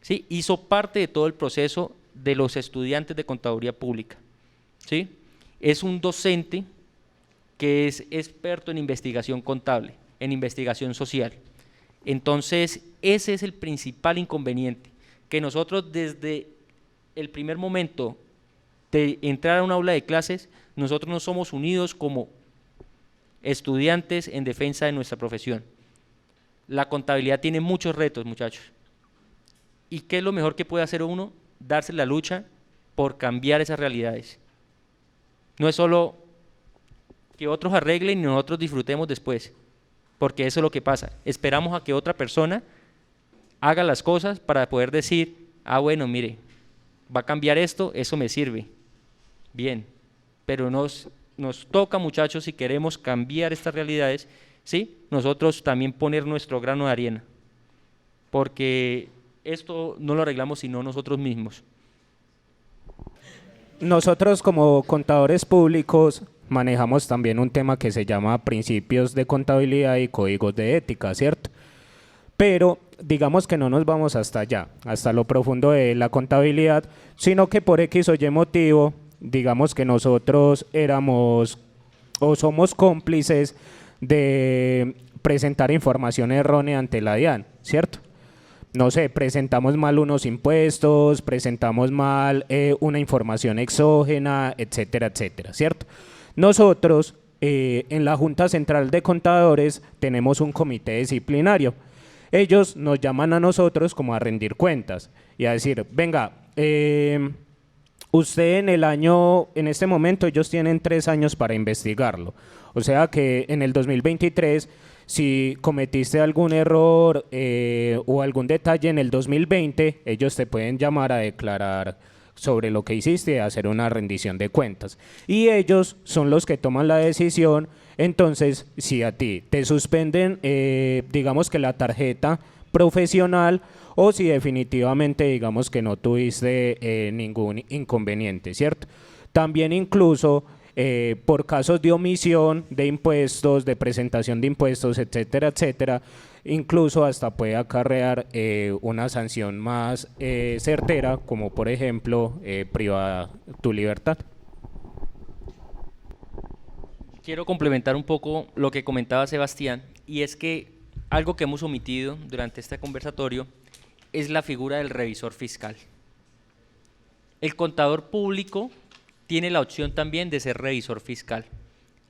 S2: ¿sí?, hizo parte de todo el proceso de los estudiantes de contaduría pública, ¿sí? Es un docente que es experto en investigación contable, en investigación social. Entonces, ese es el principal inconveniente, que nosotros desde el primer momento de entrar a un aula de clases, nosotros no somos unidos como estudiantes en defensa de nuestra profesión. La contabilidad tiene muchos retos, muchachos. ¿Y qué es lo mejor que puede hacer uno? Darse la lucha por cambiar esas realidades. No es solo que otros arreglen y nosotros disfrutemos después, porque eso es lo que pasa. Esperamos a que otra persona haga las cosas para poder decir: ah, bueno, mire, va a cambiar esto, eso me sirve. Bien, pero nos toca, muchachos, si queremos cambiar estas realidades, ¿sí?, nosotros también poner nuestro grano de arena, porque esto no lo arreglamos sino nosotros mismos.
S1: Nosotros como contadores públicos manejamos también un tema que se llama principios de contabilidad y códigos de ética, ¿cierto? Pero digamos que no nos vamos hasta allá, hasta lo profundo de la contabilidad, sino que por X o Y motivo, digamos que nosotros éramos o somos cómplices de presentar información errónea ante la DIAN, ¿cierto? No sé, presentamos mal unos impuestos, presentamos mal una información exógena, etcétera, etcétera, ¿cierto? Nosotros en la Junta Central de Contadores tenemos un comité disciplinario. Ellos nos llaman a nosotros como a rendir cuentas y a decir: venga, usted en este momento ellos tienen 3 años para investigarlo. O sea que en el 2023, si cometiste algún error o algún detalle en el 2020, ellos te pueden llamar a declarar sobre lo que hiciste y hacer una rendición de cuentas. Y ellos son los que toman la decisión. Entonces, si a ti te suspenden, digamos que la tarjeta profesional, o si definitivamente digamos que no tuviste ningún inconveniente, ¿cierto? También incluso por casos de omisión de impuestos, de presentación de impuestos, etcétera, etcétera, incluso hasta puede acarrear una sanción más certera, como por ejemplo privada tu libertad.
S2: Quiero complementar un poco lo que comentaba Sebastián, y es que algo que hemos omitido durante este conversatorio es la figura del revisor fiscal. El contador público tiene la opción también de ser revisor fiscal.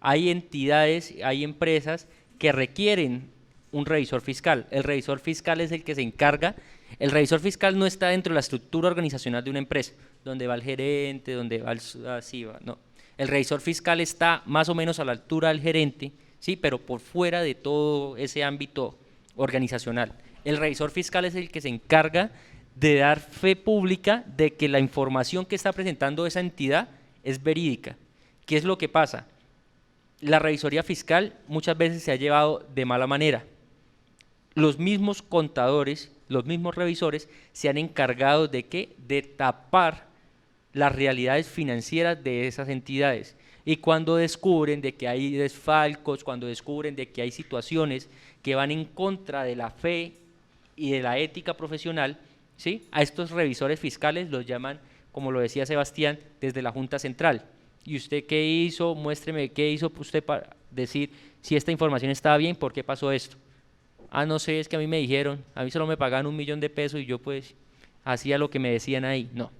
S2: Hay entidades, hay empresas que requieren un revisor fiscal. El revisor fiscal es el que se encarga. El revisor fiscal no está dentro de la estructura organizacional de una empresa, donde va el gerente, donde va así va, no. El revisor fiscal está más o menos a la altura del gerente, sí, pero por fuera de todo ese ámbito organizacional. El revisor fiscal es el que se encarga de dar fe pública de que la información que está presentando esa entidad es verídica. ¿Qué es lo que pasa? La revisoría fiscal muchas veces se ha llevado de mala manera. Los mismos contadores, los mismos revisores se han encargado de ¿qué? De tapar las realidades financieras de esas entidades. Y cuando descubren de que hay desfalcos, cuando descubren de que hay situaciones que van en contra de la fe y de la ética profesional, ¿sí? A estos revisores fiscales los llaman, como lo decía Sebastián, desde la Junta Central. ¿Y usted qué hizo? Muéstreme qué hizo usted para decir si esta información estaba bien, ¿por qué pasó esto? Ah, no sé, es que a mí me dijeron, a mí solo me pagaban 1 millón de pesos y yo pues hacía lo que me decían ahí. No.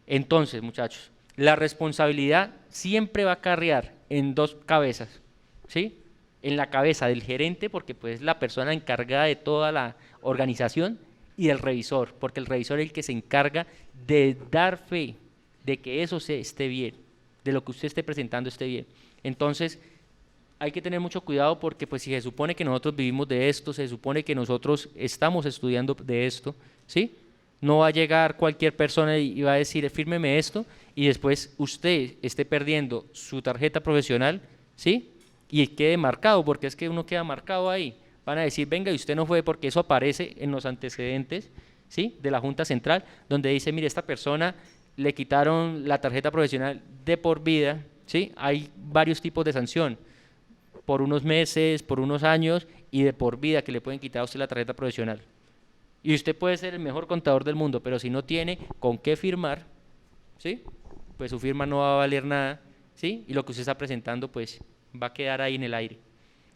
S2: Entonces, muchachos, la responsabilidad siempre va a acarrear en dos cabezas, ¿sí? En la cabeza del gerente, porque pues es la persona encargada de toda la organización, y del revisor, porque el revisor es el que se encarga de dar fe de que eso esté bien, de lo que usted esté presentando esté bien. Entonces, hay que tener mucho cuidado porque pues si se supone que nosotros vivimos de esto, se supone que nosotros estamos estudiando de esto, ¿sí? No va a llegar cualquier persona y va a decir, fírmeme esto, y después usted esté perdiendo su tarjeta profesional, ¿sí? Y quede marcado, porque es que uno queda marcado ahí. Van a decir, venga, y usted no fue, porque eso aparece en los antecedentes, ¿sí? De la Junta Central, donde dice, mire, esta persona le quitaron la tarjeta profesional de por vida, ¿sí? Hay varios tipos de sanción, por unos meses, por unos años, y de por vida que le pueden quitar a usted la tarjeta profesional. Y usted puede ser el mejor contador del mundo, pero si no tiene con qué firmar, ¿sí? Pues su firma no va a valer nada, ¿sí? Y lo que usted está presentando, pues, va a quedar ahí en el aire.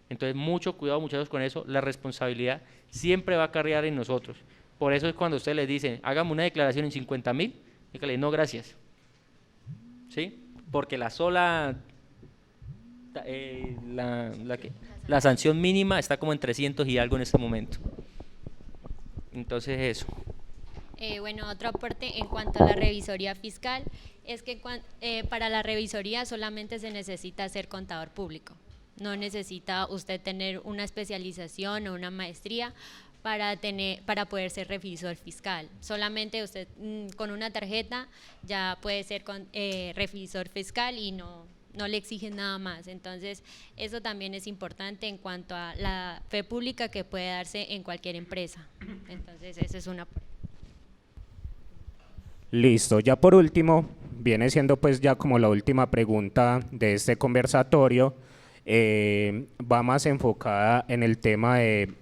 S2: Entonces, mucho cuidado, muchachos, con eso. La responsabilidad siempre va a cargar en nosotros. Por eso es cuando ustedes les dicen, hágame una declaración en 50.000, dígale, no, gracias. ¿Sí? Porque la sola, la sanción mínima está como en 300 y algo en este momento. Entonces, eso.
S3: Bueno, otro aporte en cuanto a la revisoría fiscal es que para la revisoría solamente se necesita ser contador público. No necesita usted tener una especialización o una maestría para poder ser revisor fiscal. Solamente usted con una tarjeta ya puede ser revisor fiscal y no le exigen nada más. Entonces, eso también es importante en cuanto a la fe pública que puede darse en cualquier empresa. Entonces, esa es una.
S1: Listo, ya por último, viene siendo pues ya como la última pregunta de este conversatorio, va más enfocada en el tema de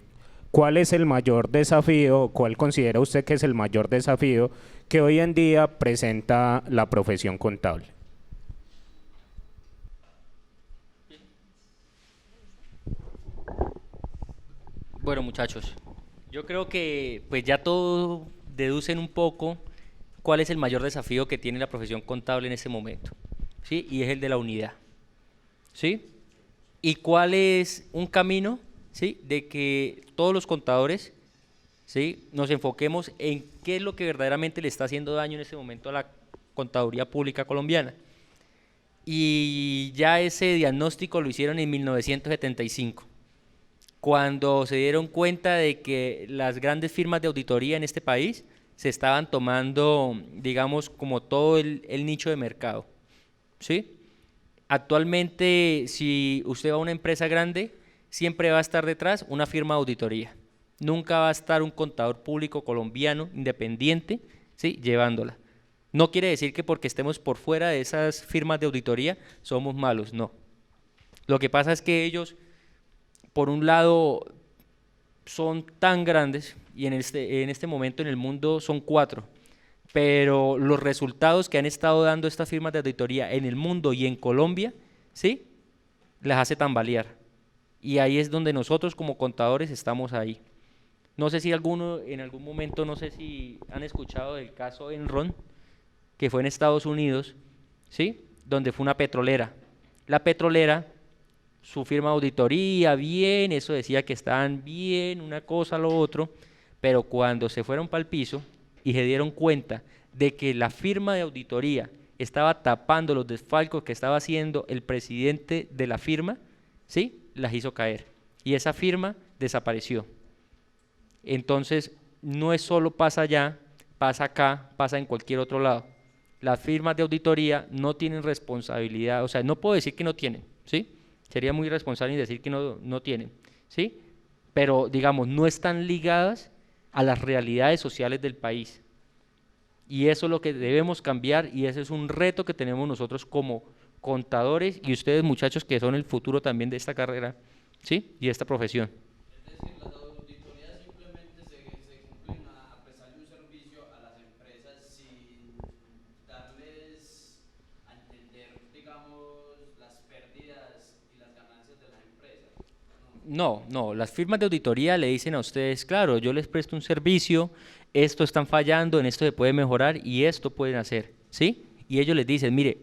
S1: cuál es el mayor desafío, cuál considera usted que es el mayor desafío que hoy en día presenta la profesión contable.
S2: Bueno, muchachos, yo creo que pues ya todos deducen un poco cuál es el mayor desafío que tiene la profesión contable en este momento, ¿sí? Y es el de la unidad, ¿sí? ¿Y cuál es un camino, ¿sí? De que todos los contadores, ¿sí? Nos enfoquemos en qué es lo que verdaderamente le está haciendo daño en este momento a la contaduría pública colombiana. Y ya ese diagnóstico lo hicieron en 1975. Cuando se dieron cuenta de que las grandes firmas de auditoría en este país se estaban tomando, digamos, como todo el nicho de mercado, ¿sí? Actualmente, si usted va a una empresa grande, siempre va a estar detrás una firma de auditoría. Nunca va a estar un contador público colombiano independiente, ¿sí? Llevándola. No quiere decir que porque estemos por fuera de esas firmas de auditoría somos malos, no. Lo que pasa es que ellos, por un lado, son tan grandes, y en este momento en el mundo son 4, pero los resultados que han estado dando estas firmas de auditoría en el mundo y en Colombia, ¿sí? Las hace tambalear. Y ahí es donde nosotros como contadores estamos ahí. No sé si en algún momento, no sé si han escuchado del caso Enron, que fue en Estados Unidos, ¿sí? Donde fue una petrolera. La petrolera, su firma de auditoría, bien, eso decía que estaban bien, una cosa, lo otro, pero cuando se fueron para el piso y se dieron cuenta de que la firma de auditoría estaba tapando los desfalcos que estaba haciendo el presidente de la firma, ¿sí? Las hizo caer. Y esa firma desapareció. Entonces, no es solo pasa allá, pasa acá, pasa en cualquier otro lado. Las firmas de auditoría no tienen responsabilidad, o sea, no puedo decir que no tienen, ¿sí? Sería muy irresponsable decir que no tienen, ¿sí? Pero, digamos, no están ligadas a las realidades sociales del país. Y eso es lo que debemos cambiar y ese es un reto que tenemos nosotros como contadores y ustedes, muchachos, que son el futuro también de esta carrera, ¿sí? Y de esta profesión.
S4: Es decir, las auditorías simplemente se cumplen a prestarle un servicio a las empresas sin darles a entender, digamos, las pérdidas y las ganancias de las empresas.
S2: No, las firmas de auditoría le dicen a ustedes, claro, yo les presto un servicio, esto están fallando, en esto se puede mejorar y esto pueden hacer, ¿sí? Y ellos les dicen, mire,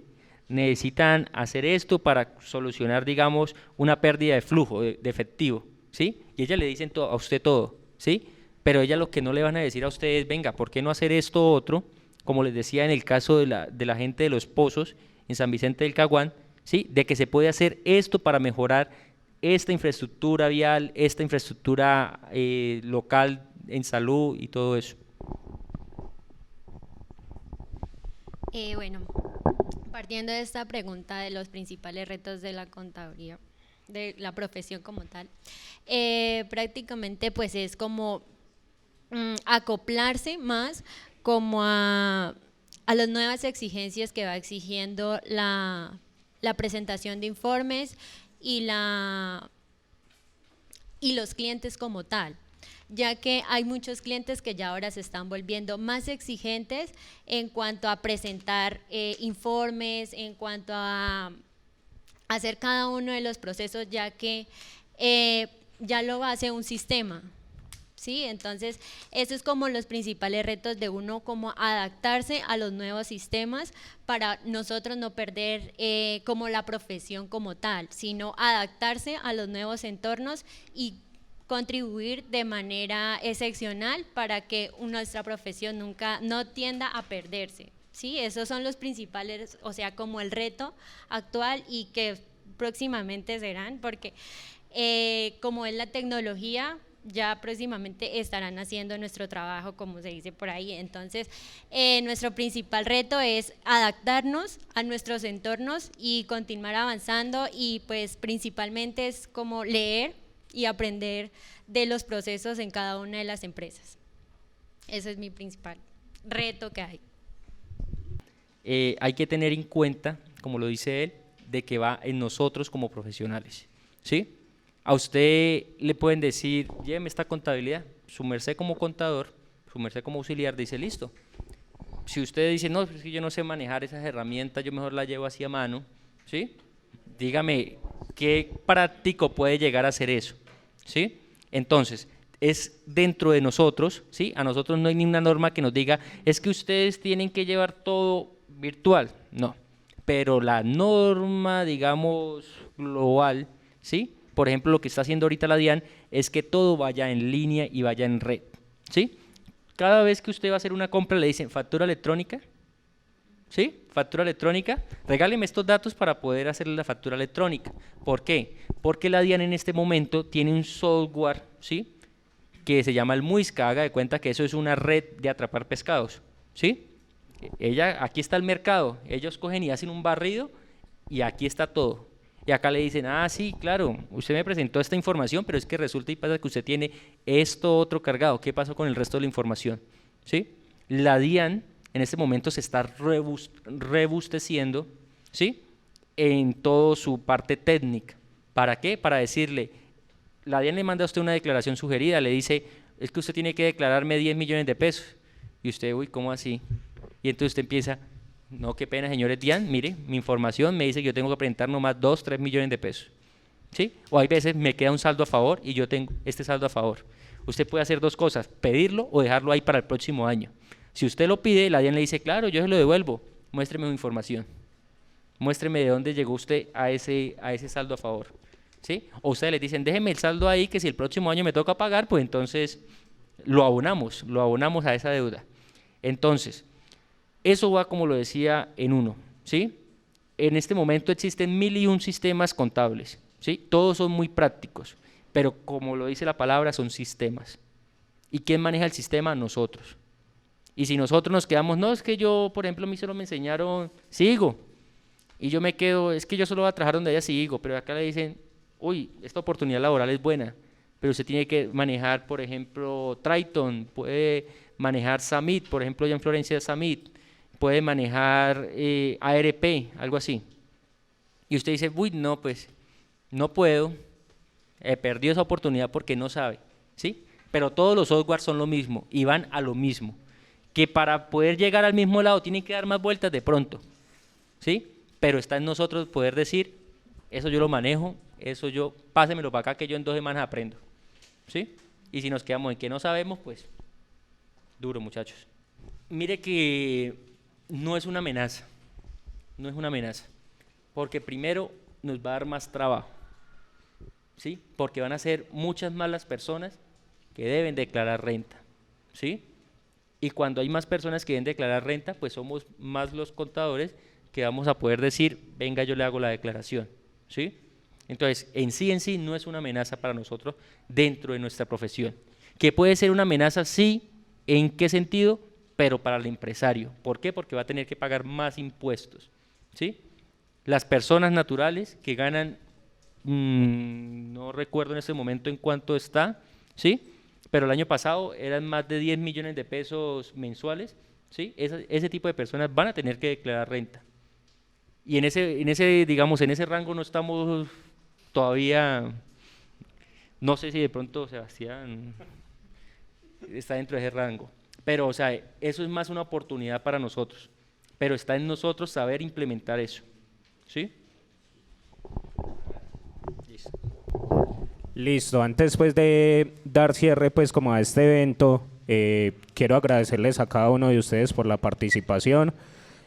S2: necesitan hacer esto para solucionar, digamos, una pérdida de flujo, de efectivo, ¿sí? Y ellas le dicen a usted todo, ¿sí? Pero ellas lo que no le van a decir a ustedes, venga, ¿por qué no hacer esto otro? Como les decía en el caso de la gente de Los Pozos, en San Vicente del Caguán, ¿sí? De que se puede hacer esto para mejorar esta infraestructura vial, esta infraestructura local en salud y todo eso.
S3: Bueno, partiendo de esta pregunta de los principales retos de la contaduría, de la profesión como tal, prácticamente pues es como acoplarse más como a las nuevas exigencias que va exigiendo la presentación de informes y los clientes como tal, ya que hay muchos clientes que ya ahora se están volviendo más exigentes en cuanto a presentar informes, en cuanto a hacer cada uno de los procesos, ya que ya lo hace un sistema, ¿sí? Entonces, eso es como los principales retos de uno, como adaptarse a los nuevos sistemas para nosotros no perder como la profesión como tal, sino adaptarse a los nuevos entornos y contribuir de manera excepcional para que nuestra profesión nunca no tienda a perderse, ¿sí? Esos son los principales, o sea, como el reto actual y que próximamente serán, porque como es la tecnología, ya próximamente estarán haciendo nuestro trabajo, como se dice por ahí. Entonces, nuestro principal reto es adaptarnos a nuestros entornos y continuar avanzando, y pues principalmente es como leer y aprender de los procesos en cada una de las empresas. Ese es mi principal reto que hay.
S2: Hay que tener en cuenta, como lo dice él, de que va en nosotros como profesionales, ¿sí? A usted le pueden decir, lléveme esta contabilidad, su merced como contador, su merced como auxiliar dice, listo. Si usted dice, no, es que yo no sé manejar esas herramientas, yo mejor las llevo así a mano, ¿sí? Dígame, ¿qué práctico puede llegar a ser eso? ¿Sí? Entonces, es dentro de nosotros, ¿sí? A nosotros no hay ninguna norma que nos diga, es que ustedes tienen que llevar todo virtual, no. Pero la norma, digamos, global, ¿sí? Por ejemplo, lo que está haciendo ahorita la DIAN es que todo vaya en línea y vaya en red, ¿sí? Cada vez que usted va a hacer una compra le dicen factura electrónica, ¿sí? Factura electrónica, regáleme estos datos para poder hacerle la factura electrónica. ¿Por qué? Porque la DIAN en este momento tiene un software, ¿sí? Que se llama el Muisca, haga de cuenta que eso es una red de atrapar pescados, ¿sí? Aquí está el mercado, ellos cogen y hacen un barrido y aquí está todo. Y acá le dicen, ah, sí, claro, usted me presentó esta información, pero es que resulta y pasa que usted tiene esto otro cargado. ¿Qué pasó con el resto de la información? ¿Sí? La DIAN en este momento se está rebusteciendo, ¿sí? En toda su parte técnica. ¿Para qué? Para decirle, la DIAN le manda a usted una declaración sugerida, le dice, es que usted tiene que declararme 10 millones de pesos. Y usted, uy, ¿cómo así? Y entonces usted empieza, no, qué pena, señores DIAN, mire, mi información me dice que yo tengo que presentar nomás 2, 3 millones de pesos, ¿sí? O hay veces me queda un saldo a favor y yo tengo este saldo a favor. Usted puede hacer dos cosas, pedirlo o dejarlo ahí para el próximo año. Si usted lo pide, la DIAN le dice, claro, yo se lo devuelvo, muéstreme su información, muéstreme de dónde llegó usted a ese saldo a favor, ¿sí? O ustedes les dicen, déjeme el saldo ahí, que si el próximo año me toca pagar, pues entonces lo abonamos a esa deuda. Entonces, eso va, como lo decía, en uno, ¿sí? En este momento existen 1001 sistemas contables, ¿sí? Todos son muy prácticos, pero como lo dice la palabra, son sistemas. ¿Y quién maneja el sistema? Nosotros. Y si nosotros nos quedamos, no, es que yo, por ejemplo, a mí solo me enseñaron Sigo, y yo me quedo, es que yo solo voy a trabajar donde haya Sigo, pero acá le dicen, uy, esta oportunidad laboral es buena, pero usted tiene que manejar, por ejemplo, Triton, puede manejar Samit, por ejemplo, ya en Florencia Samit, puede manejar ARP, algo así. Y usted dice, uy, no, pues, no puedo, he perdido esa oportunidad porque no sabe, ¿sí? Pero todos los softwares son lo mismo y van a lo mismo, que para poder llegar al mismo lado tienen que dar más vueltas de pronto, ¿sí? Pero está en nosotros poder decir, eso yo lo manejo, eso yo, pásemelo para acá que yo en 2 semanas aprendo, ¿sí? Y si nos quedamos en que no sabemos, pues, duro, muchachos. Mire que no es una amenaza, porque primero nos va a dar más trabajo, ¿sí? Porque van a ser muchas más las personas que deben declarar renta, ¿sí? Y cuando hay más personas que deben declarar renta, pues somos más los contadores que vamos a poder decir, venga, yo le hago la declaración, ¿sí? Entonces, en sí no es una amenaza para nosotros dentro de nuestra profesión. ¿Que puede ser una amenaza? Sí. ¿En qué sentido? Pero para el empresario. ¿Por qué? Porque va a tener que pagar más impuestos, ¿sí? Las personas naturales que ganan, no recuerdo en este momento en cuánto está, ¿sí? Pero el año pasado eran más de 10 millones de pesos mensuales, ¿sí? Ese tipo de personas van a tener que declarar renta. Y en ese rango no estamos todavía, no sé si de pronto Sebastián está dentro de ese rango, pero o sea, eso es más una oportunidad para nosotros, pero está en nosotros saber implementar eso, ¿sí? Listo.
S1: Listo, antes pues de dar cierre pues como a este evento, quiero agradecerles a cada uno de ustedes por la participación.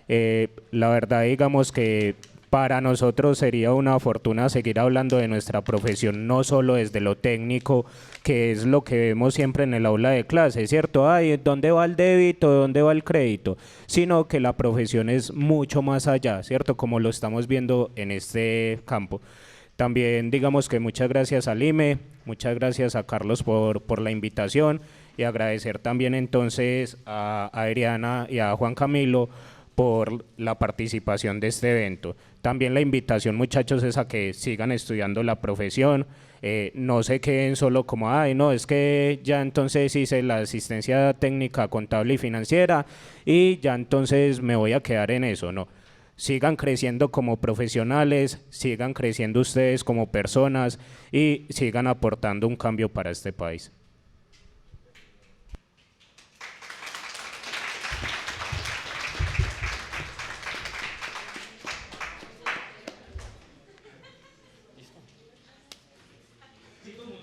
S1: La verdad digamos que para nosotros sería una fortuna seguir hablando de nuestra profesión, no solo desde lo técnico, que es lo que vemos siempre en el aula de clase, ¿cierto? Ay, ¿dónde va el débito? ¿Dónde va el crédito? Sino que la profesión es mucho más allá, ¿cierto? Como lo estamos viendo en este campo. También digamos que muchas gracias a Lime, muchas gracias a Carlos por la invitación y agradecer también entonces a Adriana y a Juan Camilo por la participación de este evento. También la invitación, muchachos, es a que sigan estudiando la profesión, no se queden solo como, ay, no, es que ya entonces hice la asistencia técnica, contable y financiera y ya entonces me voy a quedar en eso, no. Sigan creciendo como profesionales, sigan creciendo ustedes como personas y sigan aportando un cambio para este país.